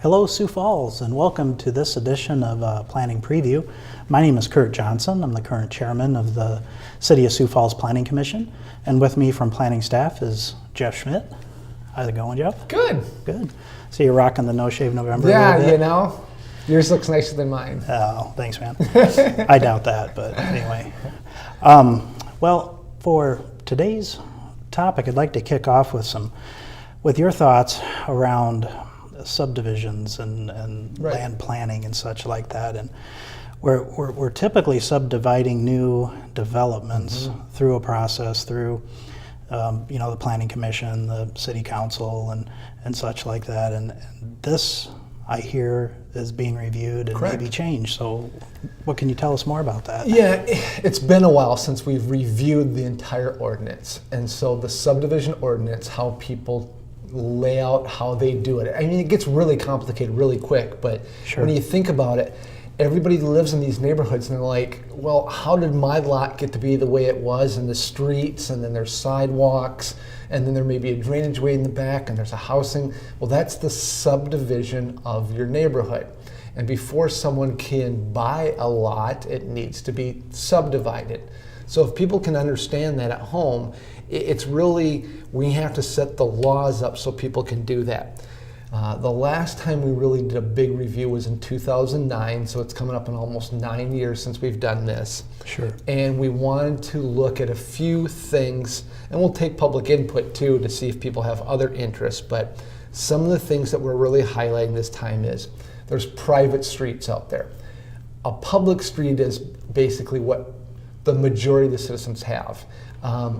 Hello, Sioux Falls, and welcome to this edition of Planning Preview. My name is Kurt Johnson. I'm the current chairman of the City of Sioux Falls Planning Commission, and with me from planning staff is Jeff Schmidt. How's it going, Jeff? Good. Good. So you're rocking the No Shave November. Yeah, you know, yours looks nicer than mine. Oh, thanks, man. I doubt that, but anyway. Well, for today's topic, I'd like to kick off with your thoughts around subdivisions and Right. land planning and such like that. And we're typically subdividing new developments through a process, through the planning commission, the city council, and such like that. And this, I hear, is being reviewed and Correct. maybe changed. So what can you tell us more about that? Yeah, it's been a while since we've reviewed the entire ordinance. And so the subdivision ordinance, how people lay out how they do it. I mean, it gets really complicated really quick, but Sure. when you think about it, everybody lives in these neighborhoods and they're like, well, how did my lot get to be the way it was, and the streets, and then there's sidewalks, and then there may be a drainage way in the back, and there's a housing. Well, that's the subdivision of your neighborhood. And before someone can buy a lot, it needs to be subdivided. So if people can understand that at home, it's really, we have to set the laws up so people can do that. The last time we really did a big review was in 2009, so it's coming up in almost 9 years since we've done this. Sure. And we wanted to look at a few things, and we'll take public input too to see if people have other interests, but some of the things that we're really highlighting this time is there's private streets out there. A public street is basically what the majority of the citizens have.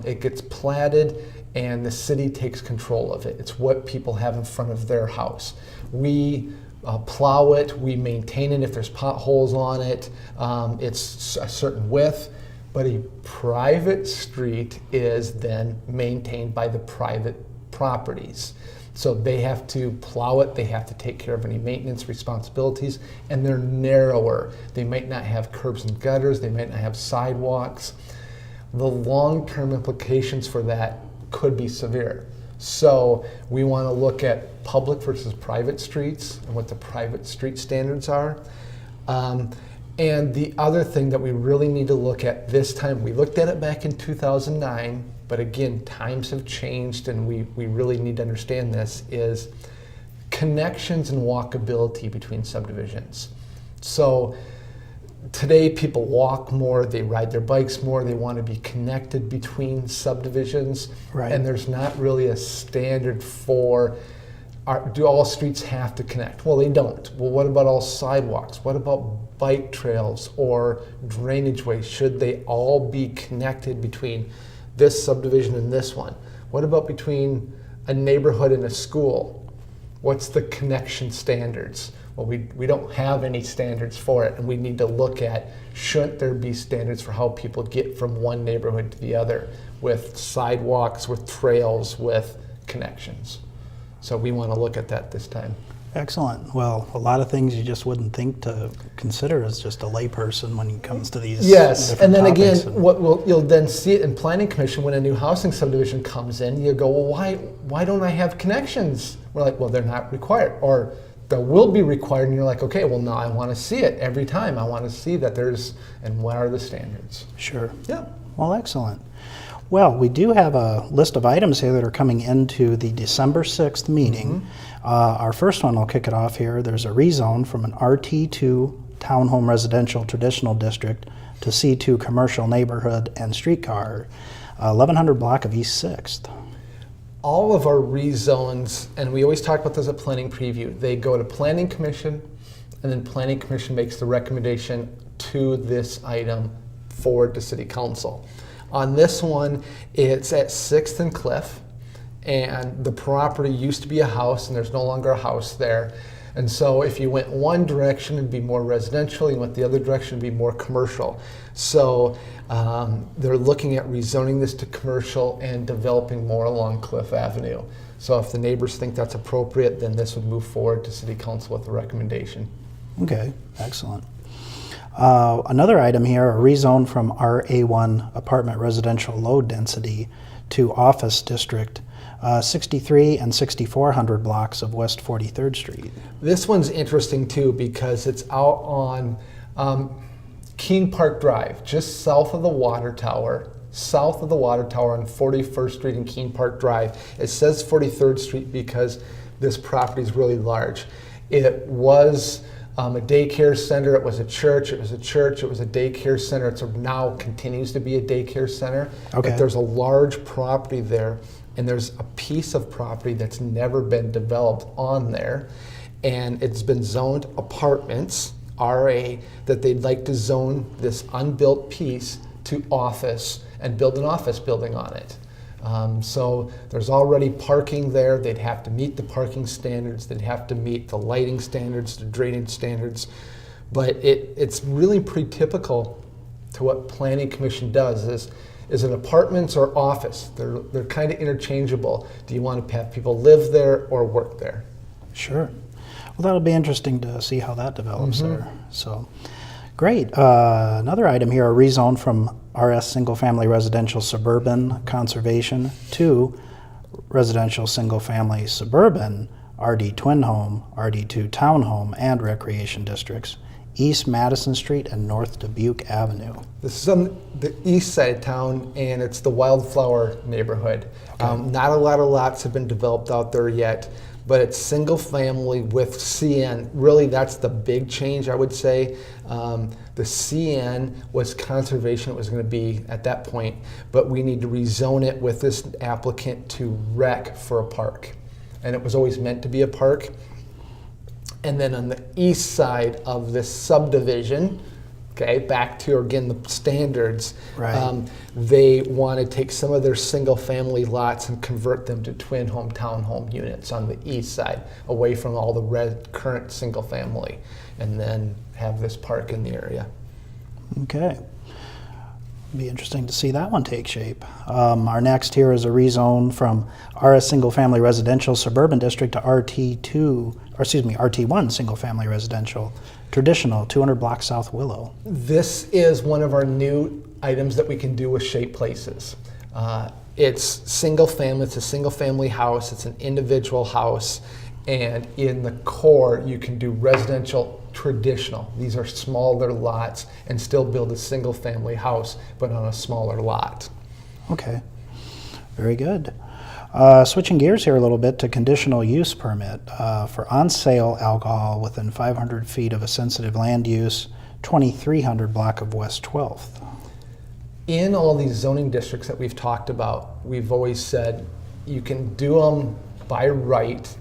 It gets platted and the city takes control of it. It's what people have in front of their house. We plow it, we maintain it if there's potholes on it. It's a certain width, but a private street is then maintained by the private properties. So they have to plow it, they have to take care of any maintenance responsibilities, and they're narrower. They might not have curbs and gutters, they might not have sidewalks. The long-term implications for that could be severe. So we want to look at public versus private streets and what the private street standards are. And the other thing that we really need to look at this time, we looked at it back in 2009, but again, times have changed and we really need to understand this, is connections and walkability between subdivisions. So today people walk more, they ride their bikes more, they want to be connected between subdivisions. Right. And there's not really a standard for, do all streets have to connect? Well, they don't. Well, what about all sidewalks? What about bike trails or drainage ways? Should they all be connected between this subdivision and this one? What about between a neighborhood and a school? What's the connection standards? Well, we don't have any standards for it, and we need to look at, shouldn't there be standards for how people get from one neighborhood to the other, with sidewalks, with trails, with connections? So we want to look at that this time. Excellent. Well, a lot of things you just wouldn't think to consider as just a layperson when it comes to these. Yes, different and then topics. again, you'll then see it in planning commission when a new housing subdivision comes in. You go, well, why don't I have connections? We're like, well, they're not required, or they will be required, and you're like, okay, well, now I want to see it every time. I want to see that and what are the standards? Sure. Yeah. Well, excellent. Well, we do have a list of items here that are coming into the December 6th meeting. Our first one, I'll kick it off here. There's a rezone from an RT2 Townhome Residential Traditional District to C2 Commercial Neighborhood and Streetcar, 1100 block of East 6th. All of our rezones, and we always talk about this at Planning Preview, they go to Planning Commission, and then Planning Commission makes the recommendation to this item forward to City Council. On this one, it's at 6th and Cliff, and the property used to be a house, and there's no longer a house there. And so if you went one direction, it'd be more residential. You went the other direction, it'd be more commercial. So they're looking at rezoning this to commercial and developing more along Cliff Avenue. So if the neighbors think that's appropriate, then this would move forward to City Council with a recommendation. Okay, excellent. Another item here, a rezone from RA1 Apartment Residential Low Density to Office District 63 and 6400 blocks of West 43rd Street. This one's interesting too because it's out on Keene Park Drive, just south of the water tower. South of the water tower on 41st Street and Keene Park Drive. It says 43rd Street because this property is really large. It was a daycare center, it was a church, it was a daycare center. It now continues to be a daycare center. Okay. But there's a large property there, and there's a piece of property that's never been developed on there, and it's been zoned apartments, RA, that they'd like to zone this unbuilt piece to office and build an office building on it. So there's already parking there. They'd have to meet the parking standards. They'd have to meet the lighting standards, the drainage standards. But it's really pretty typical to what Planning Commission does. Is it apartments or office? They're kind of interchangeable. Do you want to have people live there or work there? Sure. Well, that'll be interesting to see how that develops there. So, great. Another item here, a rezone from RS Single Family Residential Suburban Conservation to Residential Single Family Suburban RD Twin Home, RD2 Townhome, and Recreation Districts, East Madison Street and North Dubuque Avenue. This is on the east side of town, and it's the Wildflower neighborhood. Okay. Not a lot of lots have been developed out there yet, but it's single family with CN. Really, that's the big change, I would say. The CN was conservation, it was going to be at that point, but we need to rezone it with this applicant to rec for a park. And it was always meant to be a park. And then on the east side of this subdivision, okay, back to, again, the standards, Right. They want to take some of their single family lots and convert them to twin home, townhome units on the east side, away from all the current single family, and then have this park in the area. Okay. Be interesting to see that one take shape. Our next here is a rezone from RS Single Family Residential Suburban District to RT1 Single Family Residential Traditional 200 block South Willow. This is one of our new items that we can do with Shape Places. It's single family, it's a single family house, it's an individual house, and in the core you can do residential traditional. These are smaller lots and still build a single family house, but on a smaller lot. Okay, very good. Switching gears here a little bit to conditional use permit for on-sale alcohol within 500 feet of a sensitive land use, 2300 block of West 12th. In all these zoning districts that we've talked about, we've always said you can do them by right.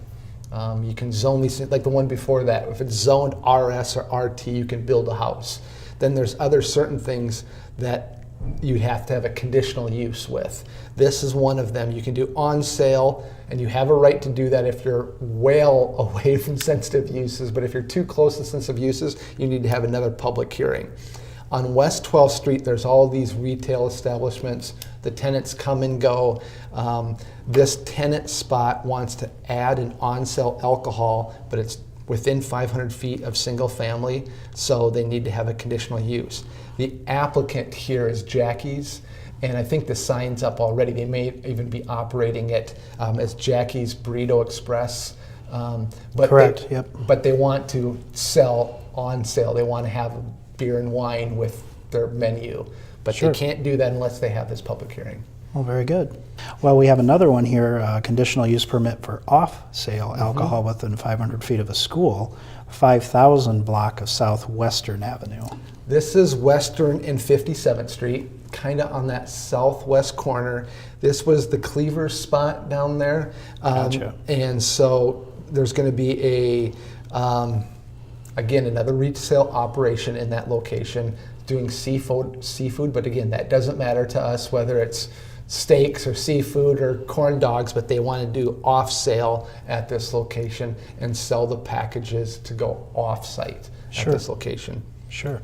You can zone these, like the one before that. If it's zoned RS or RT, you can build a house. Then there's other certain things that you have to have a conditional use with. This is one of them. You can do on sale, and you have a right to do that if you're well away from sensitive uses, but if you're too close to sensitive uses, you need to have another public hearing. On West 12th Street, there's all these retail establishments. The tenants come and go. This tenant spot wants to add an on-sale alcohol, but it's within 500 feet of single family, so they need to have a conditional use. The applicant here is Jackie's, and I think the sign's up already. They may even be operating it as Jackie's Burrito Express. But Correct, yep. But they want to sell on sale. They want to have beer and wine with their menu, but Sure. they can't do that unless they have this public hearing. Well, very good. Well, we have another one here, conditional use permit for off-sale alcohol within 500 feet of a school, 5000 block of Southwestern Avenue. This is Western and 57th Street, kind of on that southwest corner. This was the Cleaver spot down there. Gotcha. And so there's going to be again, another retail operation in that location doing seafood, but again, that doesn't matter to us whether it's steaks or seafood or corn dogs, but they want to do off sale at this location and sell the packages to go off site Sure. at this location. Sure.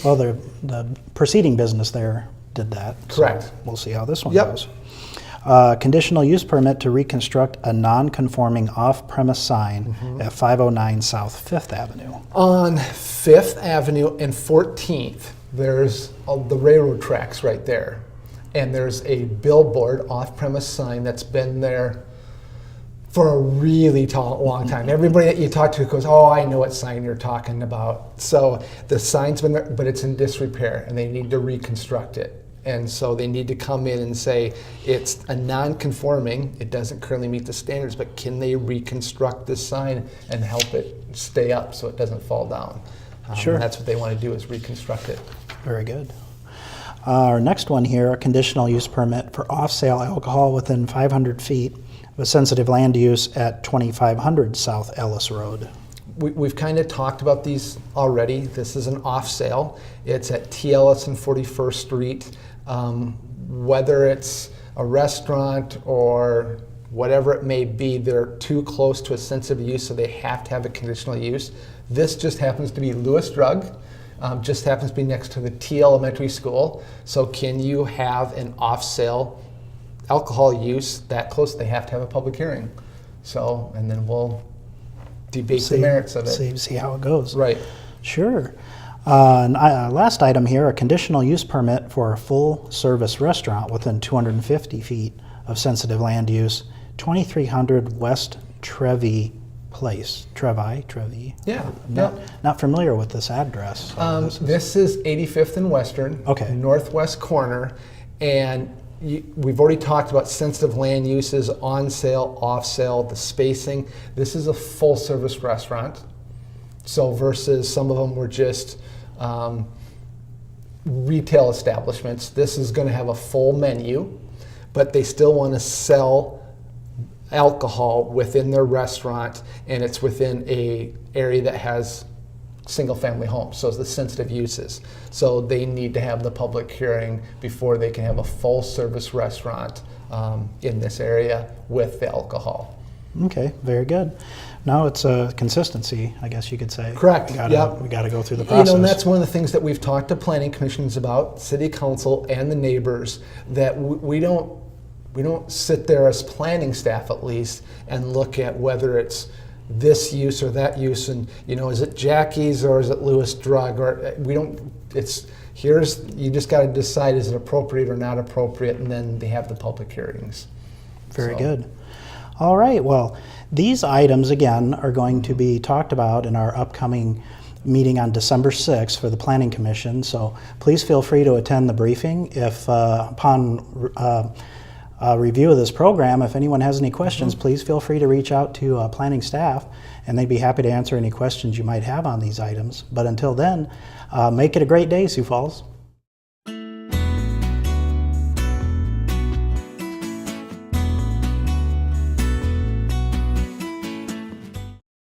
Well, the preceding business there did that. Correct. So we'll see how this one Yep. goes. Conditional use permit to reconstruct a non-conforming off-premise sign at 509 South 5th Avenue. On 5th Avenue and 14th, there's the railroad tracks right there. and there's a billboard off-premise sign that's been there for a really long time. Everybody that you talk to goes, oh, I know what sign you're talking about. So the sign's been there, but it's in disrepair, and they need to reconstruct it. And so they need to come in and say, it's a non-conforming, it doesn't currently meet the standards, but can they reconstruct this sign and help it stay up so it doesn't fall down? Sure. And that's what they want to do, is reconstruct it. Very good. Our next one here, a conditional use permit for off-sale alcohol within 500 feet of a sensitive land use at 2500 South Ellis Road. We've kind of talked about these already. This is an off-sale. It's at T. Ellis and 41st Street. Whether it's a restaurant or whatever it may be, they're too close to a sensitive use, so they have to have a conditional use. This just happens to be Lewis Drug, just happens to be next to the T Elementary School. So can you have an off-sale alcohol use that close? They have to have a public hearing. So, and then we'll debate the merits of it. See how it goes. Right. Sure. Last item here, a conditional use permit for a full-service restaurant within 250 feet of sensitive land use, 2300 West Trevi Place. Trevi? Yeah. Not familiar with this address. This is 85th and Western, Okay. northwest corner, and we've already talked about sensitive land uses, on sale, off sale, the spacing. This is a full service restaurant. So versus some of them were just retail establishments, this is going to have a full menu, but they still want to sell alcohol within their restaurant, and it's within a area that has single family homes, so it's the sensitive uses. So they need to have the public hearing before they can have a full service restaurant in this area with the alcohol. Okay, very good. Now it's a consistency, I guess you could say. Correct. We Yep. got to go through the process. And that's one of the things that we've talked to planning commissions about, city council and the neighbors, that we don't sit there as planning staff at least and look at whether it's this use or that use, and is it Jackie's or is it Lewis Drug, or we don't. It's you just got to decide, is it appropriate or not appropriate, and then they have the public hearings. Very good. All right, well, these items, again, are going to be talked about in our upcoming meeting on December 6th for the Planning Commission, so please feel free to attend the briefing. If upon review of this program, if anyone has any questions, please feel free to reach out to planning staff, and they'd be happy to answer any questions you might have on these items. But until then, make it a great day, Sioux Falls.